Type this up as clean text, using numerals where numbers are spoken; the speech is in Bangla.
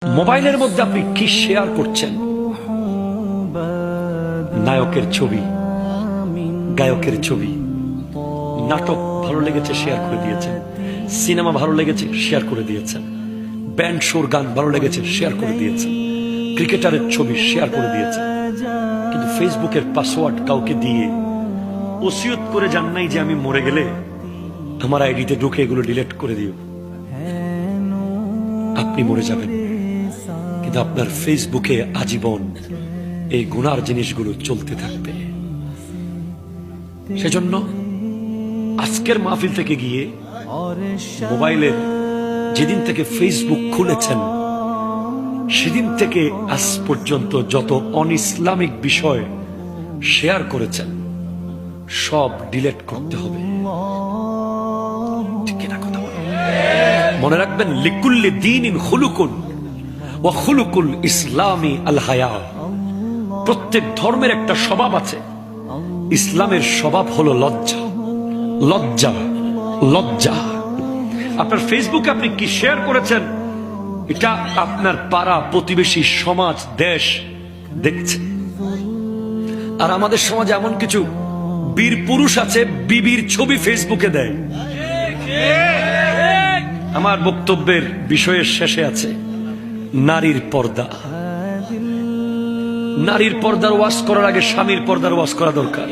মোবাইলের মধ্যে আপনি কি শেয়ার করছেন? নায়কের ছবি, গায়কের ছবি, নাটক ভালো লেগেছে শেয়ার করে দিয়েছেন, সিনেমা ভালো লেগেছে শেয়ার করে দিয়েছেন, ব্যান্ড শোর গান ভালো লেগেছে শেয়ার করে দিয়েছেন, ক্রিকেটারের ছবি শেয়ার করে দিয়েছেন। কিন্তু ফেসবুকের পাসওয়ার্ড কাউকে দিয়ে ওসিয়ত করে যান নাই যে আমি মরে গেলে আমার আইডিতে ঢুকে এগুলো ডিলিট করে দিও। আপনি মরে যাবেন, কিন্তু আপনার ফেসবুকে আজীবন এই গুনার জিনিসগুলো চলতে থাকবে। সেজন্য আজকের মাহফিল থেকে গিয়ে মোবাইলের যেদিন থেকে ফেসবুক খুলেছেন সেদিন থেকে আজ পর্যন্ত যত অন ইসলামিক বিষয় শেয়ার করেছেন সব ডিলিট করতে হবে। ঠিক না কথা বলেন? মনে রাখবেন, লিকুল্লি দীনিন খুলুকুন ওয়া খুলুকুল ইসলামি আল হায়া। প্রত্যেক ধর্মের একটা স্বভাব আছে, ইসলামের স্বভাব হলো লজ্জা। লজ্জা লজ্জা। আপনার ফেসবুকে আপনি কি শেয়ার করেছেন এটা আপনার পাড়া প্রতিবেশী সমাজ দেশ দেখছে। আর আমাদের সমাজে এমন কিছু বীর পুরুষ আছে বিবির ছবি ফেসবুকে দেয়। আমার বক্তব্যের বিষয়ের শেষে আছে নারীর পর্দা। নারীর পর্দার ওয়াজ করার আগে স্বামীর পর্দার ওয়াজ করা দরকার।